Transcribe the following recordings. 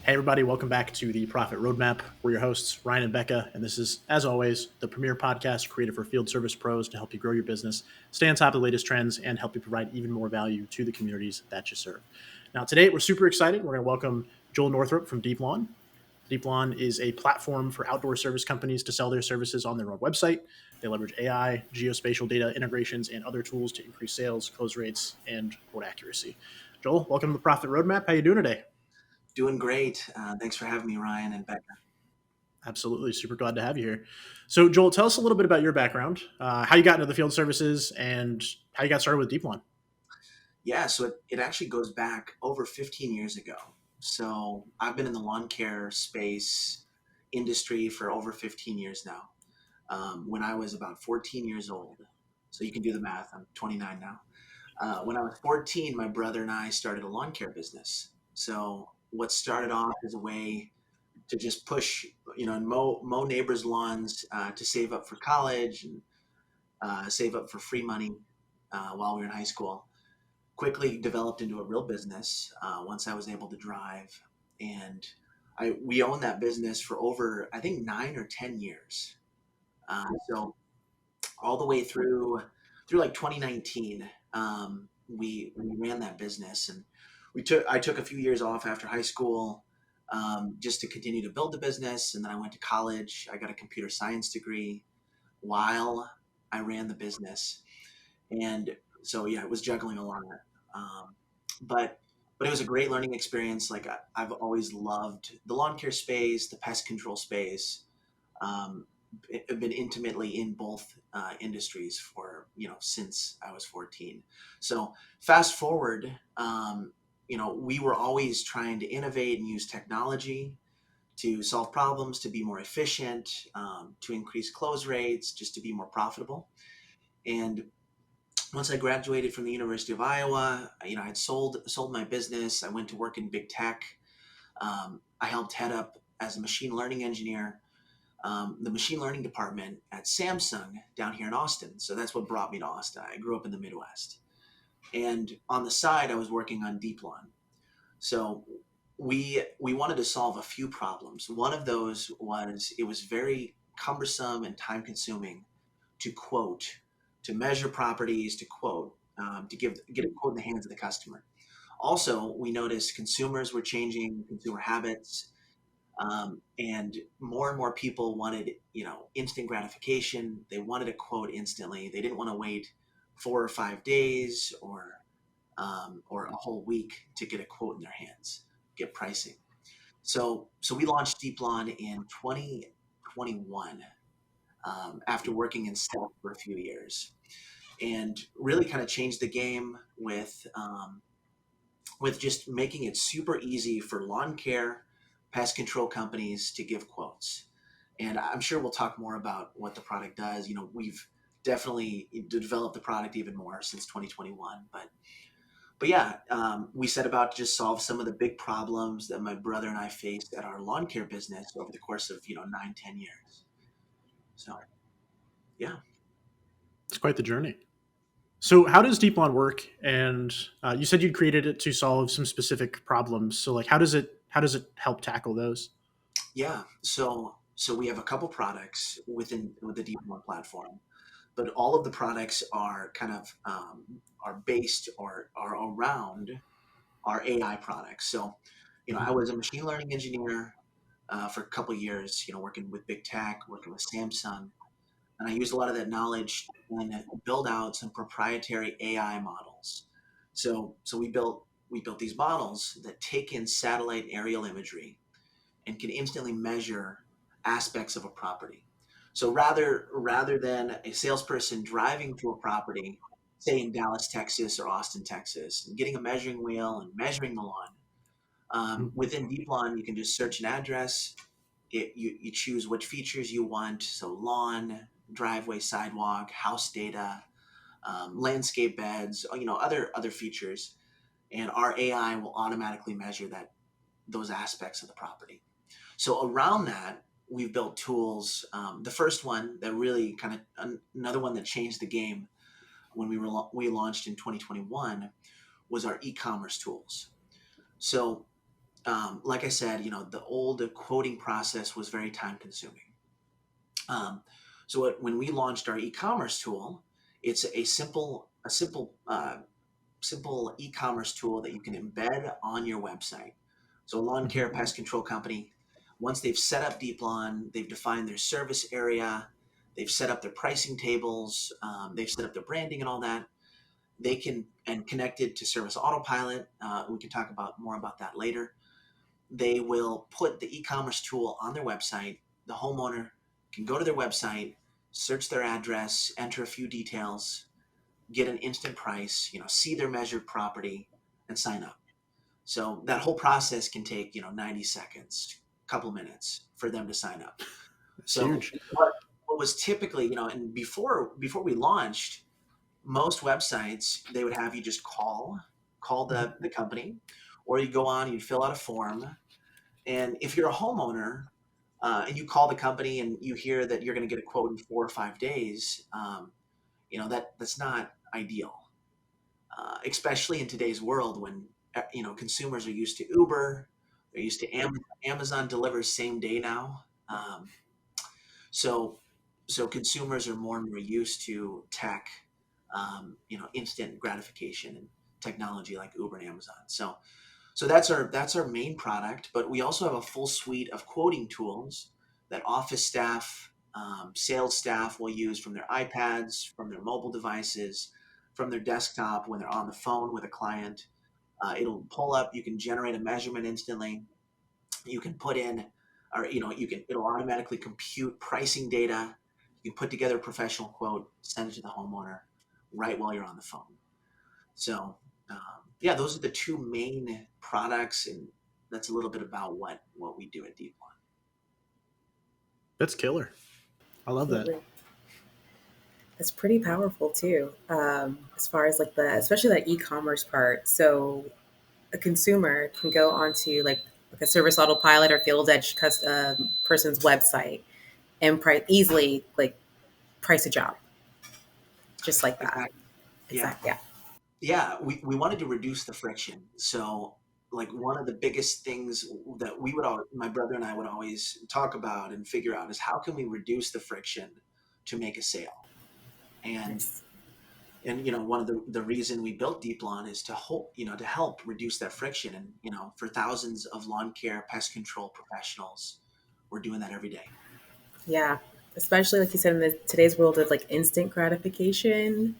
Hey, everybody, welcome back to the Profit Roadmap. We're your hosts, Ryan and Bekah, and this is, as always, the premier podcast created for field service pros to help you grow your business, stay on top of the latest trends, and help you provide even more value to the communities that you serve. Now, today, we're super excited. We're going to welcome Joel Northrup from Deep Lawn. Deep Lawn is a platform for outdoor service companies to sell their services on their own website. They leverage AI, geospatial data integrations, and other tools to increase sales, close rates, and quote accuracy. Joel, welcome to the Profit Roadmap. How you doing today? Doing great. Thanks for having me, Ryan and Becca. Absolutely. Super glad to have you here. So, Joel, tell us a little bit about your background, how you got into the field services, and how you got started with Deep Lawn. Yeah, so it actually goes back over 15 years ago. So I've been in the lawn care space industry for over 15 years now. When I was about 14 years old, so you can do the math, I'm 29 now. When I was 14, my brother and I started a lawn care business. So what started off as a way to just push, and mow neighbors' lawns to save up for college and save up for free money while we were in high school. Quickly developed into a real business once I was able to drive, and we owned that business for over I think 9 or 10 years. So all the way through like 2019, we ran that business, and I took a few years off after high school just to continue to build the business, and then I went to college. I got a computer science degree while I ran the business. And so yeah, it was juggling a lot. Um, but but it was a great learning experience. Like I've always loved the lawn care space, the pest control space. Um, I've been intimately in both industries for since I was 14. So fast forward, we were always trying to innovate and use technology to solve problems, to be more efficient, to increase close rates, just to be more profitable. And once I graduated from the University of Iowa, I had sold my business. I went to work in big tech. I helped head up as a machine learning engineer the machine learning department at Samsung down here in Austin. So that's what brought me to Austin. I grew up in the Midwest, and on the side, I was working on Deep Lawn. So we wanted to solve a few problems. One of those was it was very cumbersome and time consuming to quote, to measure properties, to quote, to get a quote in the hands of the customer. Also, we noticed consumers were changing consumer habits, and more people wanted instant gratification. They wanted a quote instantly. They didn't want to wait 4 or 5 days or a whole week to get a quote in their hands, get pricing. So we launched Deep Lawn in 2021 after working in stealth for a few years, and really kind of changed the game with just making it super easy for lawn care pest control companies to give quotes. And I'm sure we'll talk more about what the product does. We've definitely developed the product even more since 2021, but yeah, we set about to just solve some of the big problems that my brother and I faced at our lawn care business over the course of 9, 10 years. So yeah. It's quite the journey. So, how does Deep Lawn work? And you said you created it to solve some specific problems. So, like, how does it help tackle those? Yeah, so we have a couple products with the Deep One platform, but all of the products are kind of are based or are around our AI products. So, I was a machine learning engineer for a couple of years, working with big tech, working with Samsung, and I used a lot of that knowledge and build out some proprietary AI models. So we built these models that take in satellite and aerial imagery and can instantly measure aspects of a property. So rather than a salesperson driving to a property, say in Dallas, Texas, or Austin, Texas, and getting a measuring wheel and measuring the lawn, within Deep Lawn, you can just search an address. You choose which features you want, so lawn, driveway, sidewalk, house data, landscape beds, other features, and our AI will automatically measure those aspects of the property. So around that, we've built tools. The first one that really kind of another one that changed the game when we launched in 2021 was our e-commerce tools. So like I said, the old quoting process was very time consuming. Um, when we launched our e-commerce tool, it's simple e-commerce tool that you can embed on your website. So a lawn care Mhm. pest control company, once they've set up Deep Lawn, they've defined their service area, they've set up their pricing tables, they've set up their branding and all that. They can and connected to Service Autopilot. We can talk about more about that later. They will put the e-commerce tool on their website. The homeowner can go to their website, search their address, enter a few details, get an instant price, see their measured property, and sign up. So that whole process can take 90 seconds, a couple minutes for them to sign up. That's So huge. what was typically, and before we launched, most websites they would have you just call Mhm. the company, or you go on, you fill out a form, and if you're a homeowner and you call the company and you hear that you're going to get a quote in 4 or 5 days, that's not ideal, especially in today's world when consumers are used to Uber, they're used to Amazon. Amazon delivers same day now, so consumers are more and more used to tech, instant gratification and technology like Uber and Amazon. So that's our main product, but we also have a full suite of quoting tools that office staff, sales staff will use from their iPads, from their mobile devices, from their desktop when they're on the phone with a client. It'll pull up. You can generate a measurement instantly. You can put in, or it'll automatically compute pricing data. You can put together a professional quote, send it to the homeowner right while you're on the phone. So, yeah, those are the two main products, and that's a little bit about what we do at Deep One. That's killer. I love that. Absolutely. It's pretty powerful too, as far as like especially that e-commerce part. So a consumer can go onto like a Service Autopilot or FieldEdge person's website and easily like price a job just like that. Exactly. Yeah, Exactly. Yeah. yeah. We wanted to reduce the friction. So, like one of the biggest things that my brother and I would always talk about and figure out is how can we reduce the friction to make a sale. And Nice. one of the reason we built Deep Lawn is to help reduce that friction. And for thousands of lawn care pest control professionals, we're doing that every day. Yeah. Especially like you said in today's world of like instant gratification,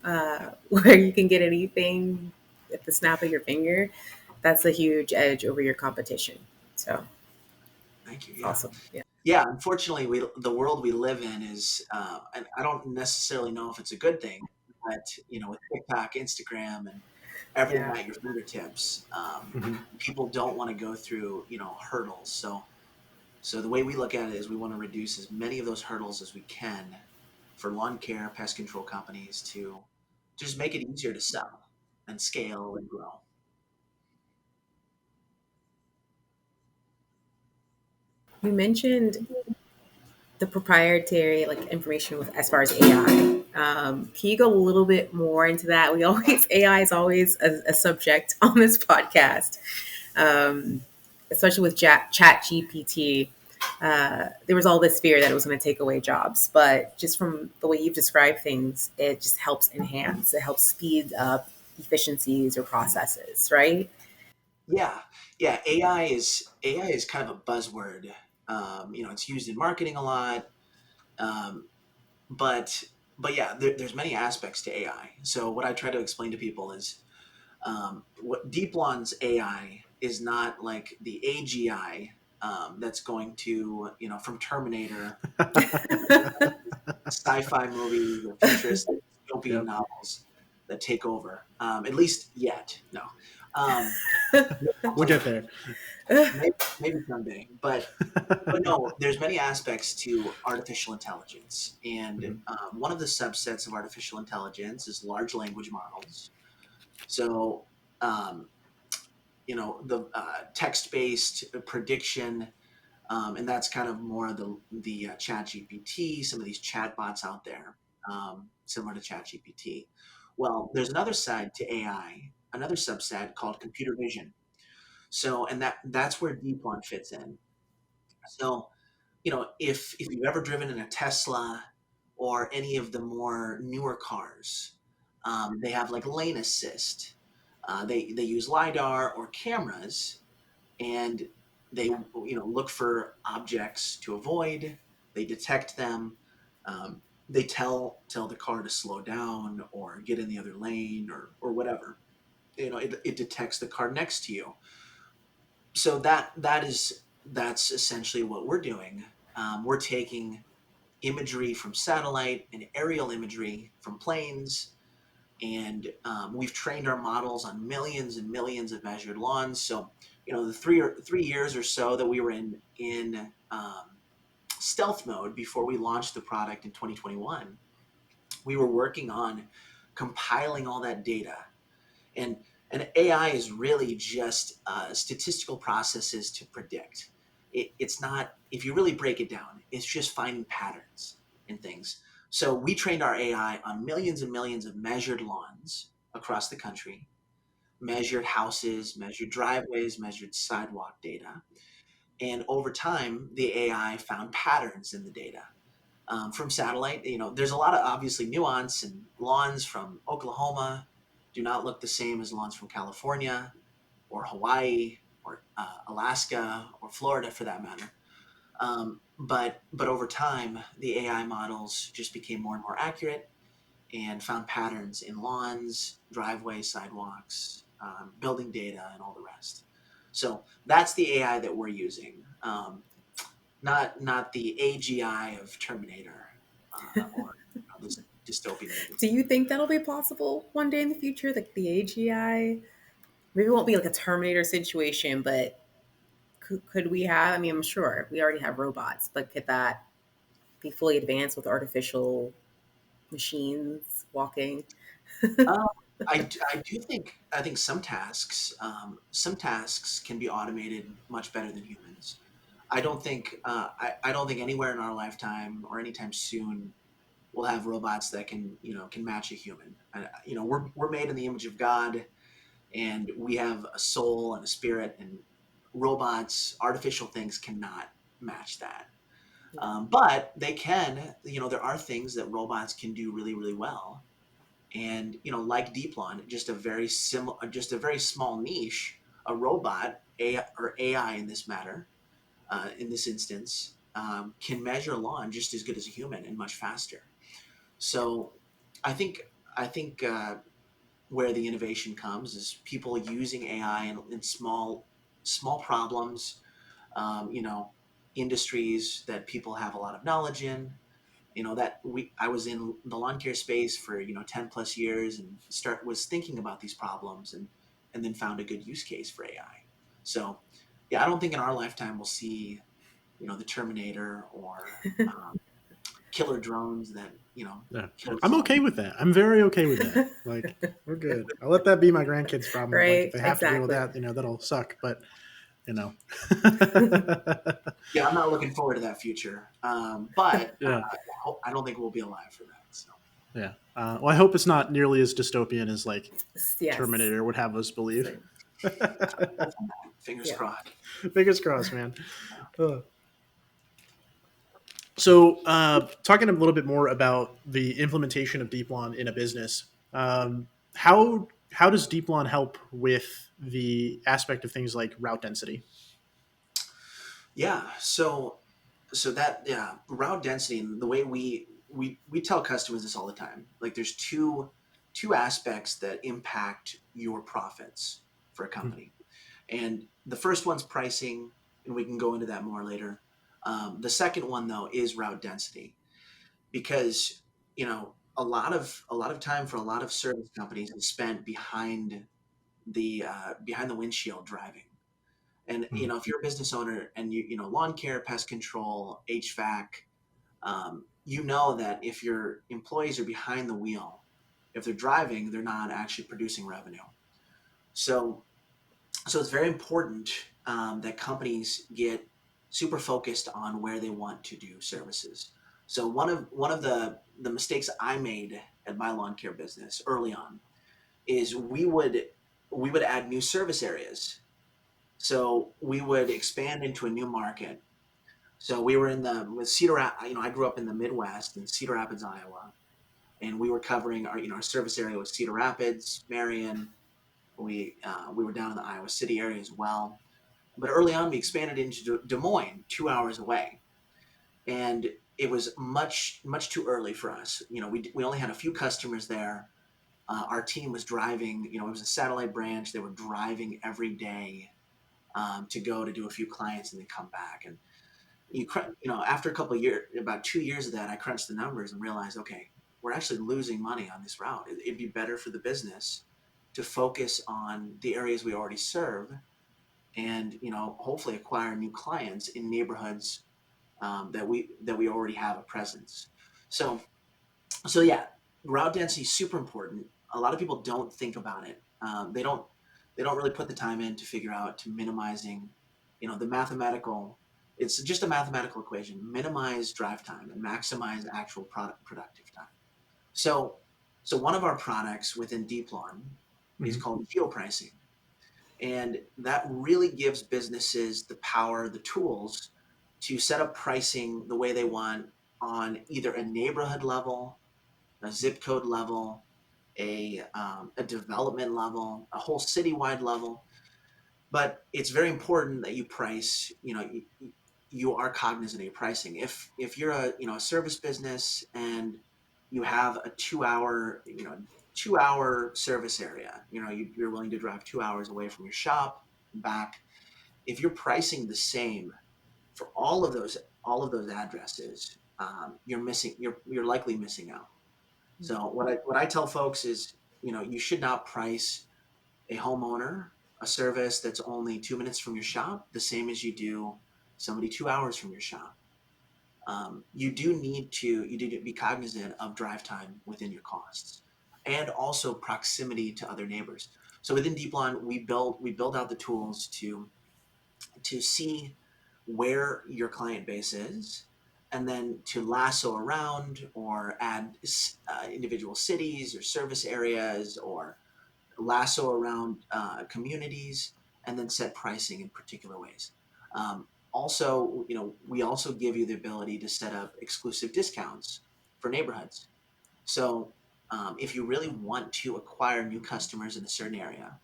where you can get anything at the snap of your finger. That's a huge edge over your competition. So Thank you. it's Yeah. awesome. Yeah. Yeah, unfortunately, the world we live in is, and I don't necessarily know if it's a good thing, but with TikTok, Instagram, and everything Yeah. at your fingertips, Mhm. people don't want to go through hurdles. So the way we look at it is we want to reduce as many of those hurdles as we can for lawn care, pest control companies to just make it easier to sell and scale and grow. You mentioned the proprietary like information with as far as AI. Can you go a little bit more into that? We always AI is always a subject on this podcast, um, especially with Chat GPT. There was all this fear that it was going to take away jobs, but just from the way you've described things, it just helps enhance. It helps speed up efficiencies or processes, right? Yeah, yeah. AI is kind of a buzzword. It's used in marketing a lot, um, but yeah, there's many aspects to AI. So what I try to explain to people is what Deep Blonde's AI is not like the AGI that's going to from Terminator, sci-fi movies or futuristic dystopian Yep. novels that take over. At least yet, no. Um, We'll get there. maybe someday, but no, there's many aspects to artificial intelligence, and Mhm. one of the subsets of artificial intelligence is large language models. So, um, the text-based prediction, and that's kind of more the Chat GPT, some of these chatbots out there, similar to Chat GPT. Well, there's another side to AI, another subset called computer vision. So, and that's where deep lawn fits in. So, if you've ever driven in a Tesla or any of the more newer cars, they have like lane assist. They use lidar or cameras, and they look for objects to avoid. They detect them. They tell the car to slow down or get in the other lane or whatever. It detects the car next to you. So that's essentially what we're doing. We're taking imagery from satellite and aerial imagery from planes, and we've trained our models on millions and millions of measured lawns. So, the 3 years or so that we were in stealth mode before we launched the product in 2021, we were working on compiling all that data. And AI is really just statistical processes to predict. It's not, if you really break it down, it's just finding patterns in things. So we trained our AI on millions and millions of measured lawns across the country, measured houses, measured driveways, measured sidewalk data. And over time, the AI found patterns in the data. From satellite, there's a lot of obviously nuance, and lawns from Oklahoma do not look the same as lawns from California or Hawaii or Alaska or Florida for that matter. But over time, the AI models just became more and more accurate and found patterns in lawns, driveways, sidewalks, building data, and all the rest. So that's the AI that we're using, not the AGI of Terminator or this dystopian movie. Do you think that'll be possible one day in the future? Like the AGI? Maybe it won't be like a Terminator situation, but could we have? I mean, I'm sure we already have robots, but could that be fully advanced with artificial machines walking? Um, I think some tasks can be automated much better than humans. I don't think anywhere in our lifetime or anytime soon we'll have robots that can match a human. We're made in the image of God, and we have a soul and a spirit, and robots, artificial things cannot match that. But they can. There are things that robots can do really, really well, and like deep lawn, just a very small niche. A robot, AI in this matter, in this instance, can measure lawn just as good as a human and much faster. So I think I think where the innovation comes is people using AI in small problems, um, you know, industries that people have a lot of knowledge in. That I was in the lawn care space for 10 plus years, and was thinking about these problems, and then found a good use case for AI. So yeah, I don't think in our lifetime we'll see the Terminator or killer drones that Yeah. kill us I'm all. okay with that. I'm very okay with that. Like, we're good. I'll let that be my grandkids' problem. Like, if Right? they have to deal with Exactly. that, that'll suck. But, you know. Yeah, I'm not looking forward to that future. But Yeah. I don't think we'll be alive for that. So Yeah. Well, I hope it's not nearly as dystopian as like Yes. Terminator would have us believe. Same. fingers Yeah. crossed. Fingers crossed, man. Uh, So, talking a little bit more about the implementation of Deeplon in a business, how does Deeplon help with the aspect of things like route density? Yeah. So that, yeah, route density, and the way we tell customers this all the time. Like, there's two aspects that impact your profits for a company, and the first one's pricing, and we can go into that more later. The second one, though, is route density, because a lot of time for a lot of service companies is spent behind the windshield driving. And Mhm. if you're a business owner and lawn care, pest control, HVAC, you know that if your employees are behind the wheel, if they're driving, they're not actually producing revenue. So it's very important that companies get super focused on where they want to do services. So one of the mistakes I made at my lawn care business early on is we would add new service areas, So we would expand into a new market. So we were with Cedar Rapids. I grew up in the Midwest in Cedar Rapids, Iowa, and we were covering our service area was Cedar Rapids, Marion. We were down in the Iowa City area as well. But early on, we expanded into Des Moines, 2 hours away, and it was much too early for us. We only had a few customers there. Our team was driving. It was a satellite branch. They were driving every day to go to do a few clients and then come back. And after a couple of years, about 2 years of that, I crunched the numbers and realized, okay, we're actually losing money on this route. It'd be better for the business to focus on the areas we already serve, and hopefully acquire new clients in neighborhoods that we already have a presence. So yeah, route density is super important. A lot of people don't think about it. They don't really put the time in to figure out to minimizing, the mathematical. It's just a mathematical equation: minimize drive time and maximize actual product productive time. So, one of our products within Deeplon is Mhm. called geo pricing, and that really gives businesses the power, the tools to set up pricing the way they want on either a neighborhood level, a zip code level, a development level, a whole citywide level. But it's very important that you price. You are cognizant of your pricing. If you're a service business and you have a 2 hour service area, you're willing to drive 2 hours away from your shop and back. If you're pricing the same for all of those addresses, you're likely missing out. So what I tell folks is, you should not price a homeowner a service that's only 2 minutes from your shop the same as you do somebody 2 hours from your shop. You do need to be cognizant of drive time within your costs, and also proximity to other neighbors. So within Deeplon, we build out the tools to see where your client base is, and then to lasso around or add individual cities or service areas, or lasso around communities, and then set pricing in particular ways. Also, we also give you the ability to set up exclusive discounts for neighborhoods. So if you really want to acquire new customers in a certain area,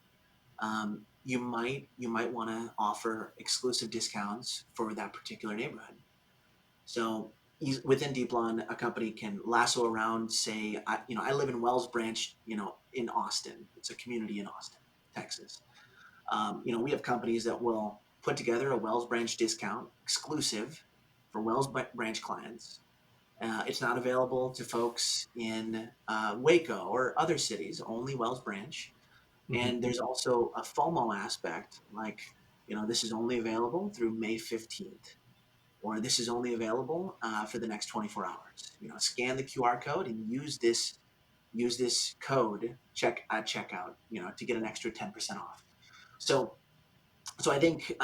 you might want to offer exclusive discounts for that particular neighborhood. So within Deeplon, a company can lasso around. Say, I live in Wells Branch, in Austin. It's a community in Austin, Texas. We have companies that will put together a Wells Branch discount exclusive for Wells Branch clients. It's not available to folks in Waco or other cities, only Wells Branch. Mhm. And there's also a FOMO aspect, like, this is only available through May 15th, or this is only available for the next 24 hours. Scan the QR code and use this code at checkout, to get an extra 10% off. So I think,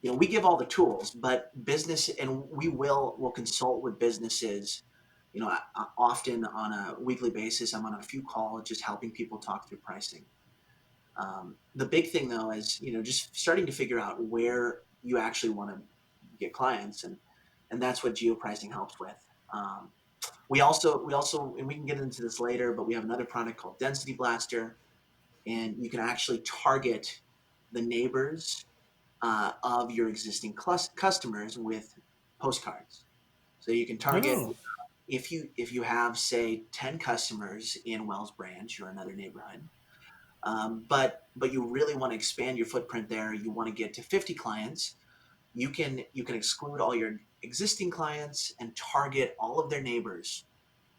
we give all the tools, but business, and we'll consult with businesses. Often on a weekly basis, I'm on a few calls just helping people talk through pricing. The big thing though is, just starting to figure out where you actually want to get clients, and that's what geo pricing helps with. Um, we also, and we can get into this later, but we have another product called Density Blaster, and you can actually target the neighbors of your existing customers with postcards. So you can target, Oh. if you have, say, 10 customers in Wells Branch or another neighborhood, but you really want to expand your footprint there. You want to get to 50 clients. You can exclude all your existing clients and target all of their neighbors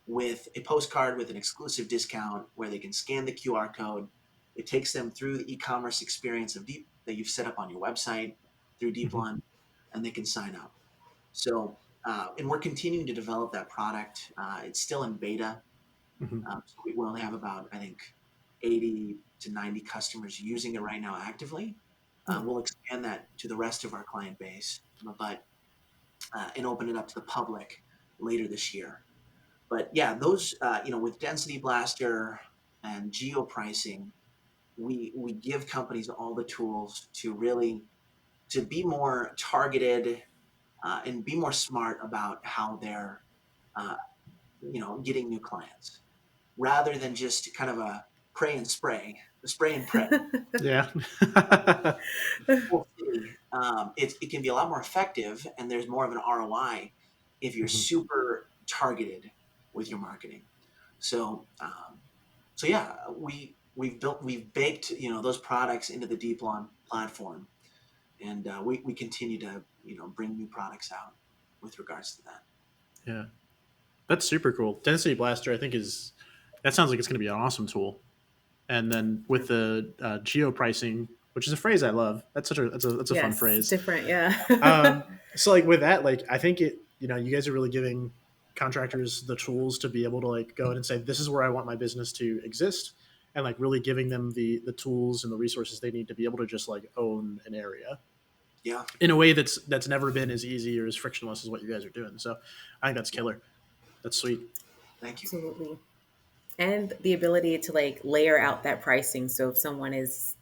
with a postcard with an exclusive discount where they can scan the QR code. It takes them through the e-commerce experience that you've set up on your website through Mhm. Deeplon, and they can sign up. So, and we're continuing to develop that product. It's still in beta. Mhm. So we only have about, I think, 80 to 90 customers using it right now actively. Yeah. We'll expand that to the rest of our client base, but and open it up to the public later this year. But yeah, those, with Density Blaster and geo pricing, we give companies all the tools to really to be more targeted and be more smart about how they're uh, getting new clients rather than just kind of a pray and spray and pray. Yeah. We'll see. It can be a lot more effective, and there's more of an ROI if you're Mhm. super targeted with your marketing. So, so yeah, we've baked those products into the Deeplon platform, and we continue to bring new products out with regards to that. Yeah. That's super cool. Density Blaster, I think, that sounds like it's going to be an awesome tool. And then with the geo pricing, which is a phrase I love. That's a fun Yes, it's phrase. different. Yeah. So like with that, like I think you guys are really giving contractors the tools to be able to like go in and say, this is where I want my business to exist, and like really giving them the tools and the resources they need to be able to just like own an area Yeah, in a way that's never been as easy or as frictionless as what you guys are doing. So I think that's yeah. killer. That's sweet. Thank you. Absolutely. And the ability to like layer out that pricing. So if someone is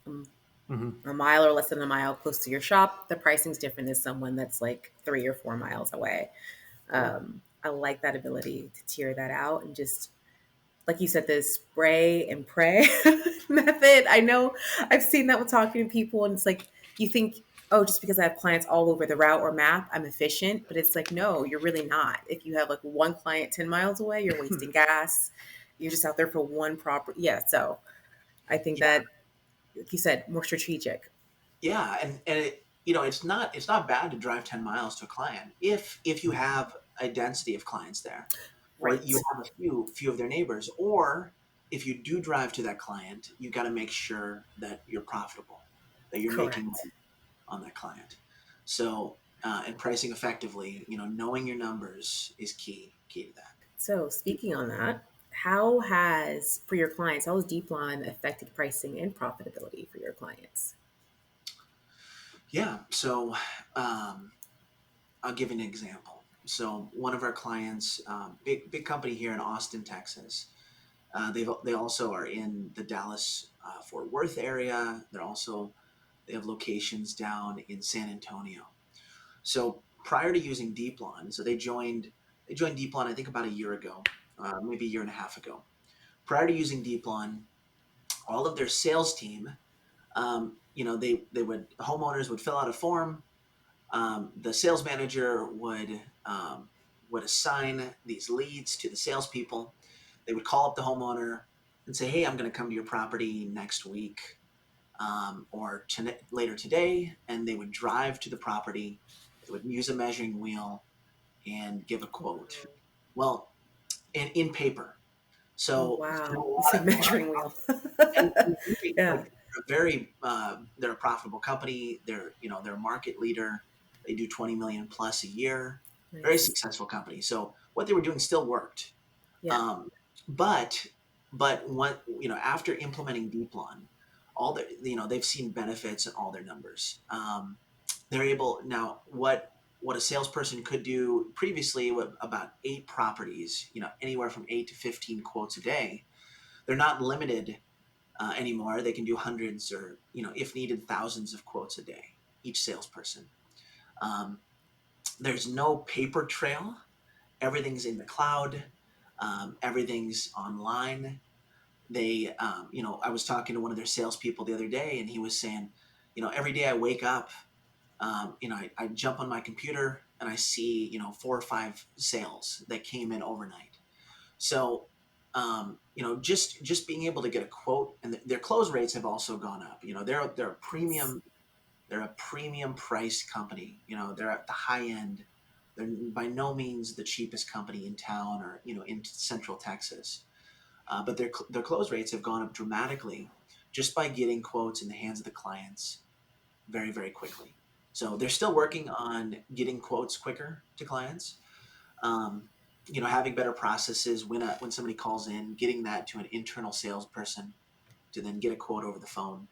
Hmm. a mile or less than a mile close to your shop, the pricing's different than someone that's like 3 or 4 miles away. Cool. I like that ability to tier that out and just like you said, the spray and pray method. I know I've seen that with talking to people, and it's like you think, oh, just because I have clients all over the route or map, I'm efficient. But it's like, no, you're really not. If you have like one client 10 miles away, you're wasting gas. You're just out there for one property. Yeah. So I think Yeah, that, like you said, more strategic. yeah, and it's not bad to drive 10 miles to a client if you have a density of clients there, or you Right. have a few of their neighbors, or if you do drive to that client, you got to make sure that you're profitable, that you're making Correct. money on that client. So and pricing effectively, knowing your numbers is key to that. So speaking on that, how has, for your clients, how has Deepline affected pricing and profitability for your clients? Yeah, so um, I'll give you an example. So one of our clients, big company here in Austin, Texas. They also are in the Dallas Fort Worth area. They have locations down in San Antonio. So prior to using Deeplon, so they joined Deeplon I think about a year ago, maybe a year and a half ago. Prior to using Deeplon, all of their sales team, they would homeowners would fill out a form. The sales manager would assign these leads to the salespeople. They would call up the homeowner and say, "Hey, I'm going to come to your property next week or later today," and they would drive to the property. They would use a measuring wheel and give a quote. Well, in paper. Oh So wow! a It's lot a measuring wheel. and Yeah. like they're a profitable company. They're a market leader. They do 20 million plus a year. Very Nice. successful company. So what they were doing still worked. Yeah. Um, but what after implementing Deeplon, all their they've seen benefits in all their numbers. They're able now what a salesperson could do previously with about 8 properties, anywhere from 8 to 15 quotes a day. They're not limited anymore. They can do hundreds or, if needed, thousands of quotes a day, each salesperson. Um, there's no paper trail. Everything's in the cloud. Everything's online. I was talking to one of their salespeople the other day, and he was saying, every day I wake up, I jump on my computer and I see, 4 or 5 sales that came in overnight. So, just being able to get a quote, and their close rates have also gone up. They're a premium priced company. They're at the high end. They're by no means the cheapest company in town or in Central Texas, but their close rates have gone up dramatically just by getting quotes in the hands of the clients very very quickly. So they're still working on getting quotes quicker to clients, um, having better processes when somebody calls in, getting that to an internal salesperson to then get a quote over the phone.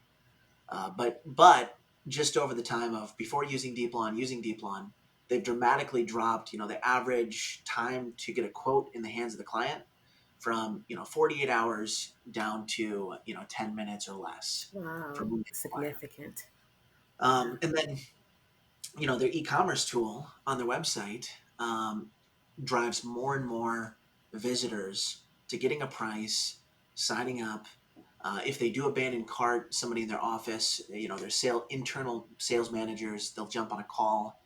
But just over the time of before using Deeplon, they've dramatically dropped. The average time to get a quote in the hands of the client from 48 hours down to 10 minutes or less for Wow, moving wire. significant. And then their e-commerce tool on their website drives more and more visitors to getting a price, signing up. If they do abandon cart, somebody in their office, their internal sales managers, they'll jump on a call,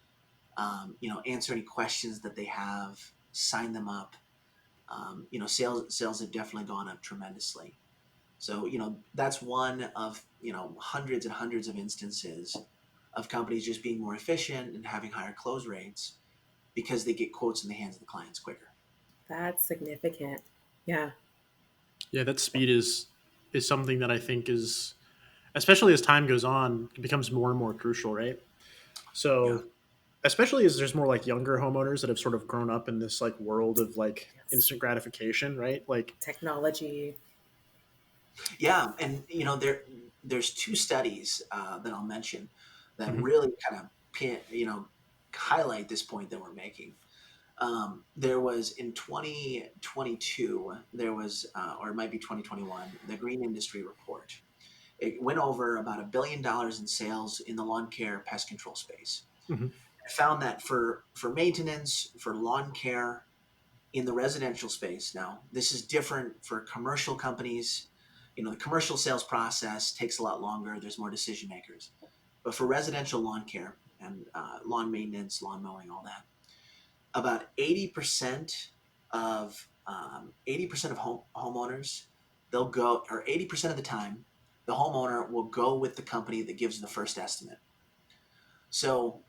answer any questions that they have, sign them up. Sales have definitely gone up tremendously. So that's one of hundreds and hundreds of instances of companies just being more efficient and having higher close rates because they get quotes in the hands of the clients quicker. That's significant. Yeah. Yeah, that speed is something that I think is, especially as time goes on, it becomes more and more crucial, right? Yeah. So especially as there's more like younger homeowners that have sort of grown up in this like world of like Yes. instant gratification, right? Like, Technology. Yeah, and there's two studies that I'll mention that mhm, really kind of highlight this point that we're making. There was in 2022, there was, or it might be 2021, the Green Industry Report. It went over about $1 billion in sales in the lawn care pest control space. mhm, It found that for maintenance, for lawn care in the residential space, now this is different for commercial companies. The commercial sales process takes a lot longer. There's more decision makers. But for residential lawn care and lawn maintenance, lawn mowing, all that, about 80% of 80% of homeowners, they'll go, or 80% of the time, the homeowner will go with the company that gives the first estimate. So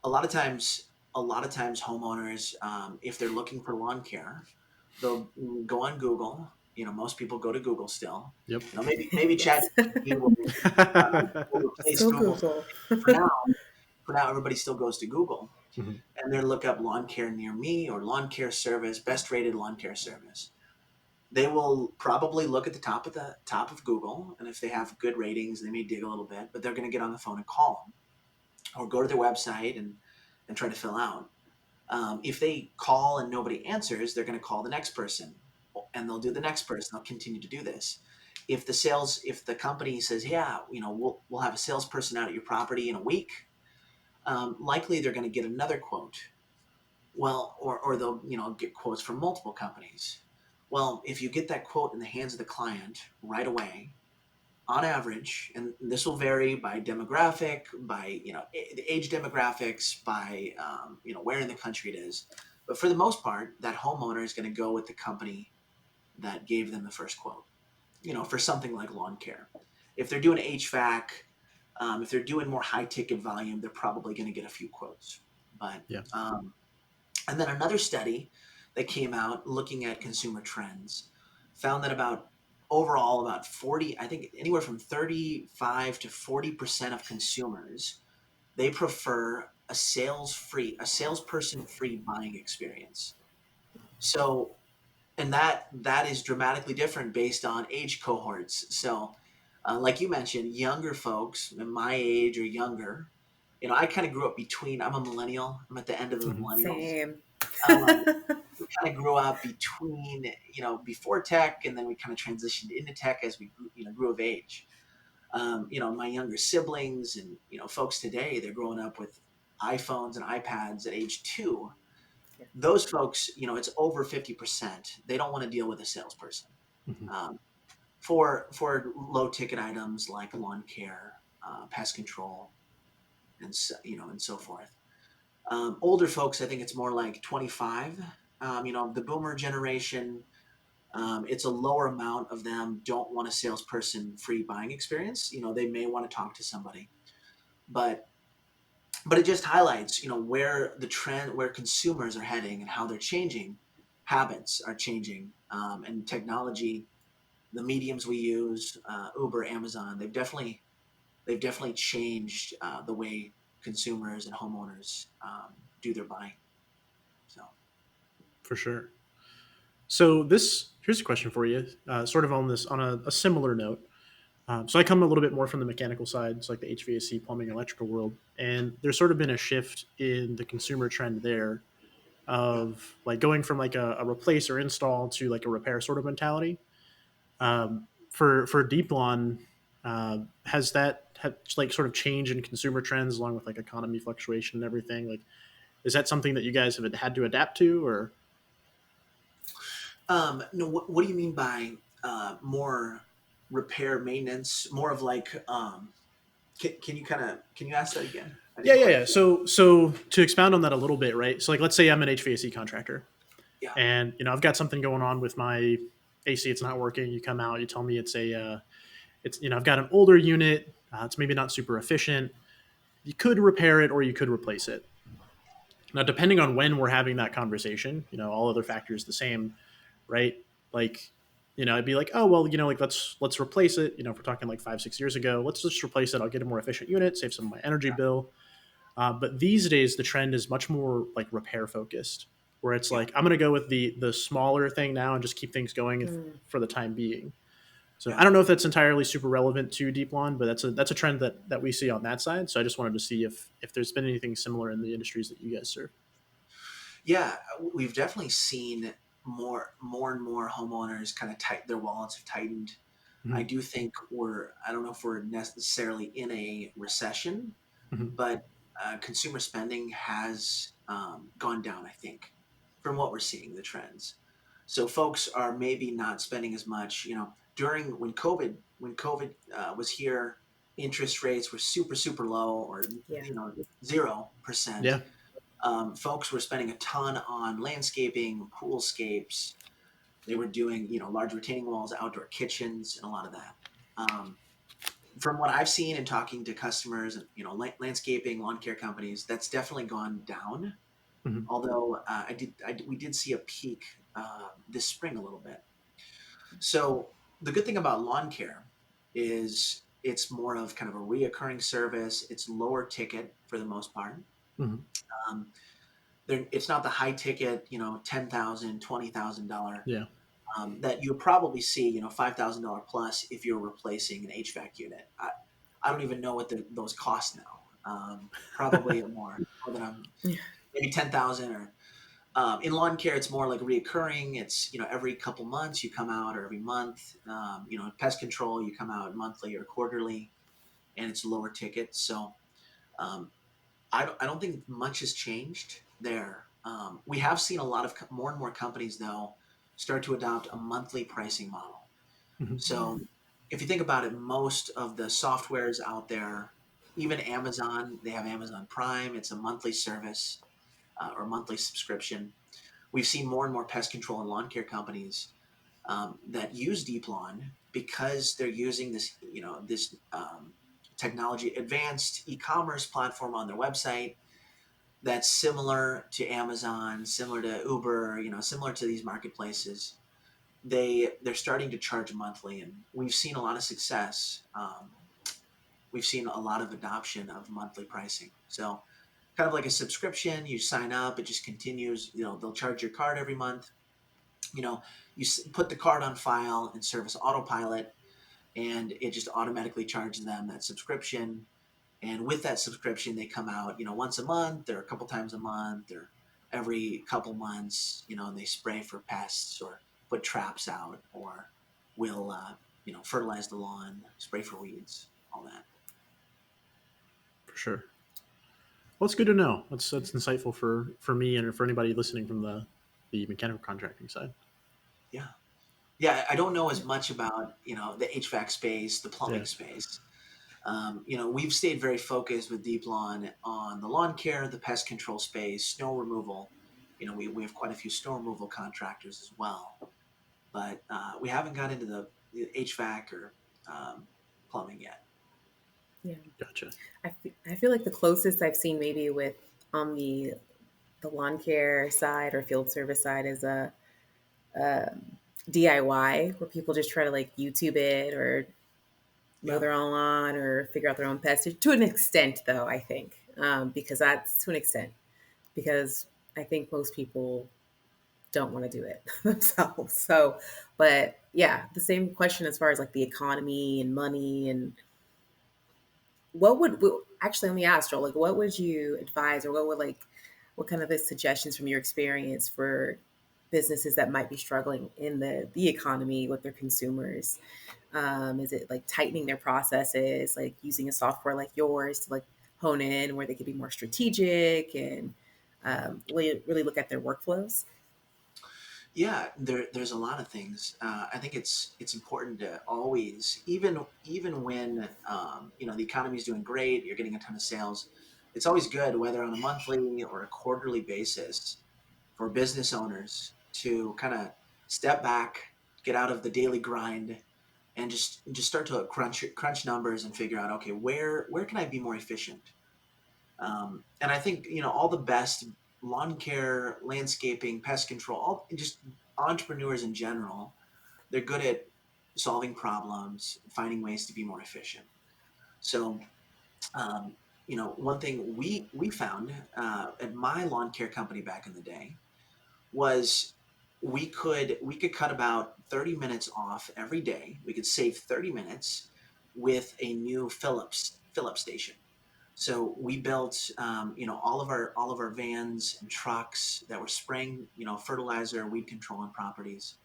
a lot of times, homeowners, if they're looking for lawn care, they'll go on Google. Most people go to Google still. yep. Maybe Yes. ChatGPT will replace Still Google. Google. For now, everybody still goes to Google Mhm. and they look up lawn care near me or lawn care service, best rated lawn care service. They will probably look at the top of Google, and if they have good ratings, they may dig a little bit, but they're going to get on the phone and call them or go to their website and try to fill out. If they call and nobody answers, they're going to call the next person, and they'll do the next person. They'll continue to do this. If the company says, yeah, we'll have a salesperson out at your property in a week, likely they're going to get another quote. Well, or they'll get quotes from multiple companies. Well, if you get that quote in the hands of the client right away, on average, and this will vary by demographic, by the age demographics, by where in the country it is, but for the most part, that homeowner is going to go with the company that gave them the first quote. For something like lawn care, if they're doing HVAC, if they're doing more high ticket volume, they're probably going to get a few quotes. But Yeah. and then another study that came out looking at consumer trends found that about 40, I think anywhere from 35 to 40% of consumers, they prefer a salesperson free buying experience. So, and that is dramatically different based on age cohorts. So, like you mentioned, younger folks, my age or younger, I kind of grew up between. I'm a millennial. I'm at the end of the Mhm. millennials. Same. Um, we kind of grew up between, before tech, and then we kind of transitioned into tech as we grew of age. My younger siblings and folks today, they're growing up with iPhones and iPads at age 2. Yeah. Those folks, it's over 50%. They don't want to deal with a salesperson Mhm. um, for low ticket items like lawn care, pest control, and so forth. Older folks, I think it's more like 25. The boomer generation, it's a lower amount of them don't want a salesperson free buying experience. They may want to talk to somebody, but it just highlights, where consumers are heading and how they're changing. Habits are changing, and technology, the mediums we use, Uber, Amazon, they've definitely changed the way consumers and homeowners do their buying. So. For sure. So here's a question for you, sort of on this on a similar note. So I come a little bit more from the mechanical side, it's like the HVAC, plumbing, electrical world, and there's sort of been a shift in the consumer trend there, of like going from like a replace or install to like a repair sort of mentality. For Deep Lawn, has that had like sort of change in consumer trends along with like economy fluctuation and everything? Like, is that something that you guys have had to adapt to, or? No, what do you mean by more repair maintenance? More of like, can you can you ask that again? I Yeah, didn't yeah, quite yeah. hear. So to expound on that a little bit, right? So like, let's say I'm an HVAC contractor, Yeah, and I've got something going on with my AC. It's not working. You come out, you tell me it's I've got an older unit. It's maybe not super efficient. You could repair it or you could replace it. Now, depending on when we're having that conversation, all other factors the same, right? Like, I'd be like, oh well, like let's replace it. If we're talking like 5, 6 years ago, let's just replace it. I'll get a more efficient unit, save some of my energy bill. But these days, the trend is much more like repair focused, where it's yeah, like I'm going to go with the smaller thing now and just keep things going Mm. for the time being. So I yeah. don't know if that's entirely super relevant to Deep Lawn, but that's a trend that we see on that side. So I just wanted to see if there's been anything similar in the industries that you guys serve. Yeah, we've definitely seen and more homeowners kind of tight their wallets have tightened. I Mm-hmm. do think I don't know if we're necessarily in a recession, Mm-hmm. but consumer spending has gone down, I think, from what we're seeing, the trends. So folks are maybe not spending as much. During when COVID was here, interest rates were super, super low, or Yeah. 0%. Yeah, Folks were spending a ton on landscaping, poolscapes. They were doing, large retaining walls, outdoor kitchens, and a lot of that. Um, from what I've seen and talking to customers and landscaping, lawn care companies, that's definitely gone down. mm-hmm. Although we did see a peak this spring a little bit. So the good thing about lawn care is it's more of kind of a reoccurring service. It's lower ticket for the most part. Mm-hmm. Um, it's not the high ticket, $10,000, $20,000 Yeah, that you would probably see, $5,000 plus if you're replacing an HVAC unit. I don't even know what those cost now. Probably more than Yeah. maybe 10,000 or in lawn care, it's more like reoccurring. It's every couple months you come out or every month. Pest control you come out monthly or quarterly, and it's lower ticket. So um, I don't think much has changed there. We have seen a lot of more and more companies though start to adopt a monthly pricing model. mm-hmm. Yeah. So if you think about it, most of the softwares out there, even Amazon, they have Amazon Prime. It's a monthly service or monthly subscription. We've seen more and more pest control and lawn care companies that use Deep Lawn because they're using this technology, advanced e-commerce platform on their website that's similar to Amazon, similar to Uber, similar to these marketplaces. They're starting to charge monthly, and we've seen a lot of success. We've seen a lot of adoption of monthly pricing. So kind of like a subscription, you sign up, it just continues. They'll charge your card every month. You know, you put the card on file in service Autopilot, and it just automatically charges them that subscription. And with that subscription, they come out, once a month or a couple times a month or every couple months, and they spray for pests or put traps out or will, fertilize the lawn, spray for weeds, all that. For sure. Well, it's good to know. That's insightful for me and for anybody listening from the mechanical contracting side. Yeah. Yeah. I don't know as much about, the HVAC space, the Yeah, plumbing space. We've stayed very focused with Deep Lawn on the lawn care, the pest control space, snow removal. We have quite a few snow removal contractors as well, but we haven't got into the HVAC or um, plumbing yet. Yeah. gotcha. I feel like the closest I've seen maybe with on the lawn care side or field service side is um DIY where people just try to like YouTube it or mow Yeah, their own lawn or figure out their own pests to an extent, though, I think, because that's to an extent, because I think most people don't want to do it themselves. So, but yeah, the same question as far as like the economy and money and what would actually let me ask Joel, like, what would you advise or what would like what kind of the suggestions from your experience for businesses that might be struggling in the economy with their consumers? Is it like tightening their processes, like using a software like yours to like hone in where they could be more strategic and really look at their workflows? Yeah, there's a lot of things. I think it's important to always, even when the economy is doing great, you're getting a ton of sales. It's always good, whether on a monthly or a quarterly basis, for business owners to kind of step back, get out of the daily grind, and just start to crunch numbers and figure out, okay, where can I be more efficient? And I think all the best lawn care, landscaping, pest control, all just entrepreneurs in general, they're good at solving problems, finding ways to be more efficient. So, one thing we found at my lawn care company back in the day was we could cut about 30 minutes off every day. We could save 30 minutes with a new Phillips station. So we built, all of our vans and trucks that were spraying, fertilizer, weed control on properties.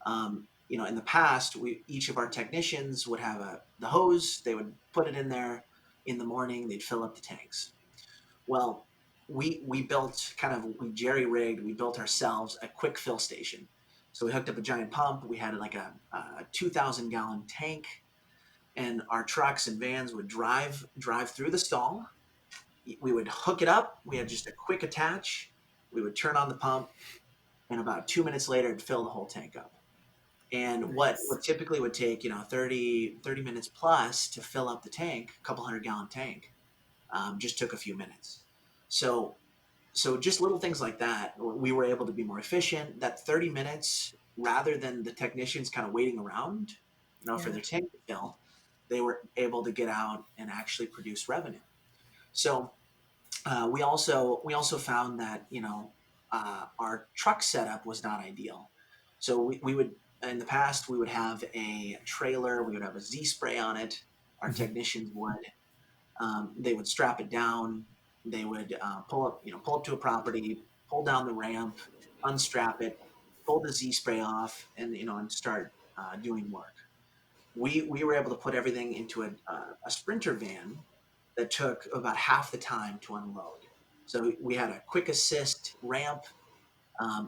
In the past, each of our technicians would have the hose. They would put it in there in the morning. They'd fill up the tanks. Well, we built we jerry rigged. We built ourselves a quick fill station. So we hooked up a giant pump. We had like a 2,000-gallon tank, and our trucks and vans would drive through the stall. We would hook it up. We had just a quick attach. We would turn on the pump, and about 2 minutes later, it'd fill the whole tank up. And what Nice. typically would take 30 minutes plus to fill up the tank, a couple 100-gallon tank, just took a few minutes. So just little things like that, we were able to be more efficient. That 30 minutes, rather than the technicians kind of waiting around, for Yeah. their tank to fill, they were able to get out and actually produce revenue. So we also found that our truck setup was not ideal. So we would, in the past, we would have a trailer, we would have a Z spray on it. Our Mhm. technicians would they would strap it down. They would pull up to a property, pull down the ramp, unstrap it, pull the Z spray off, and start doing work. We were able to put everything into a sprinter van that took about half the time to unload. So we had a quick assist ramp.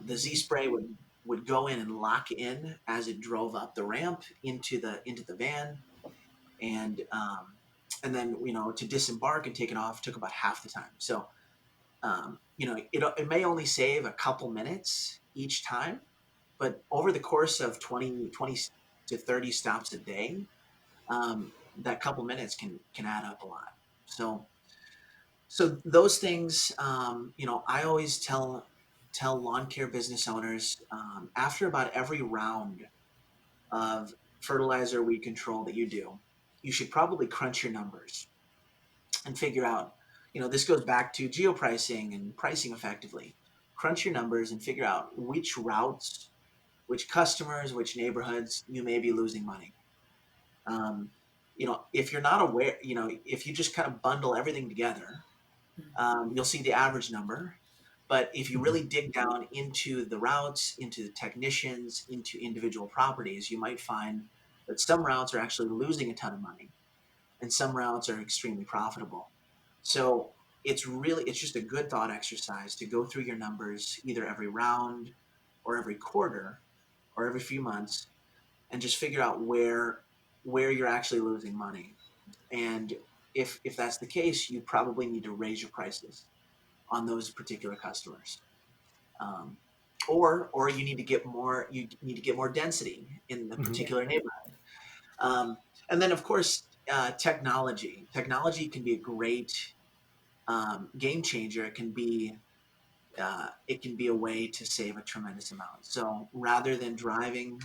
The Z Mhm. spray would go in and lock in as it drove up the ramp into the van, and then to disembark and take it off took about half the time. So it may only save a couple minutes each time, but over the course of 20 to 30 stops a day, that couple minutes can add up a lot. So those things, I always tell lawn care business owners, after about every round of fertilizer weed control that you do, you should probably crunch your numbers and figure out. This goes back to geopricing and pricing effectively. Crunch your numbers and figure out which routes, which customers, which neighborhoods you may be losing money. Um, if you're not aware, if you just kind of bundle everything together, you'll see the average number. But if you Mhm. really dig down into the routes, into the technicians, into individual properties, you might find that some routes are actually losing a ton of money and some routes are extremely profitable. So it's just a good thought exercise to go through your numbers either every round or every quarter or every few months and just figure out where you're actually losing money. And if that's the case, you probably need to raise your prices on those particular customers. Um, or you need to get more density in the Mhm. Yeah. particular neighborhood. And then of course, technology can be a great game changer. It can be a way to save a tremendous amount. So rather than driving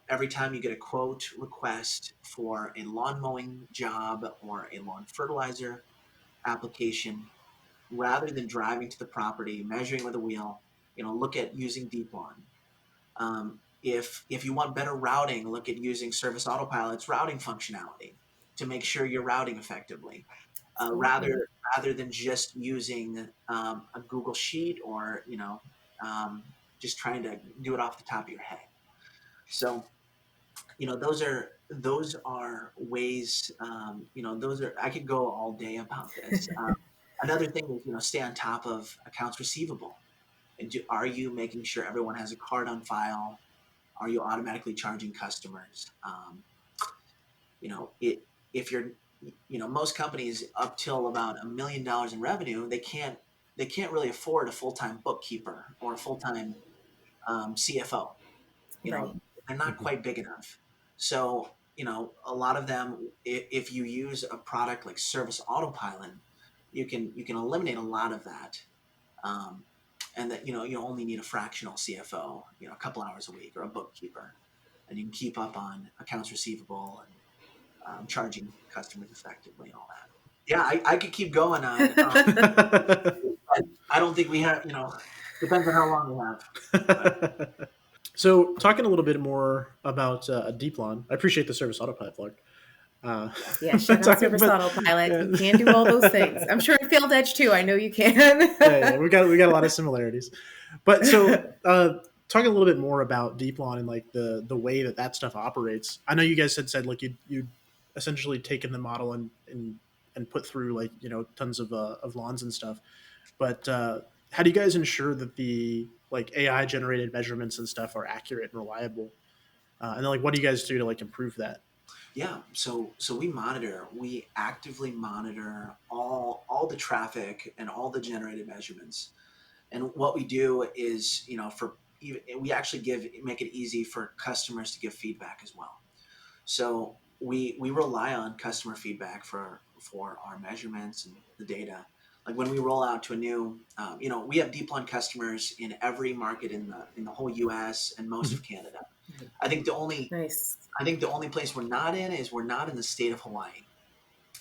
every time you get a quote request for a lawn mowing job or a lawn fertilizer application, rather than driving to the property, measuring with a wheel, look at using Deep Lawn. If you want better routing, look at using Service Autopilot's routing functionality to make sure you're routing effectively. Absolutely. rather than just using a Google Sheet or just trying to do it off the top of your head. So those are ways. Those are I could go all day about this. Another thing is stay on top of accounts receivable. And are you making sure everyone has a card on file? Are you automatically charging customers? You know, it if you're most companies up till about $1 million in revenue, they can't really afford a full-time bookkeeper or a full-time CFO. You know, Right. they're not quite big enough. So a lot of them, if you use a product like Service Autopilot, you can eliminate a lot of that. Um, and that you only need a fractional CFO, a couple hours a week, or a bookkeeper, and you can keep up on accounts receivable and charging customers effectively and all that. Yeah, I could keep going on. But I don't think we have. Depends on how long we have. But So, talking a little bit more about Deeplan, I appreciate the Service Autopilot plug. Uh, Yeah, shout out talking, Service but Autopilot. yeah, You can do all those things. I'm sure in FieldEdge too. I know you can. yeah, we got a lot of similarities. But so, talking a little bit more about Deeplan and like the way that stuff operates. I know you guys had said like you essentially taken the model and put through like tons of lawns and stuff. But how do you guys ensure that the like AI generated measurements and stuff are accurate and reliable? And then like what do you guys do to like improve that? yeah, so we actively monitor all the traffic and all the generated measurements. And what we do is, we actually make it easy for customers to give feedback as well. So we rely on customer feedback for our measurements and the data. Like when we roll out to a new, we have deep line customers in every market in the whole U.S. and most of Canada. I think the only Nice. I think the only place we're not in is we're not in the state of Hawaii.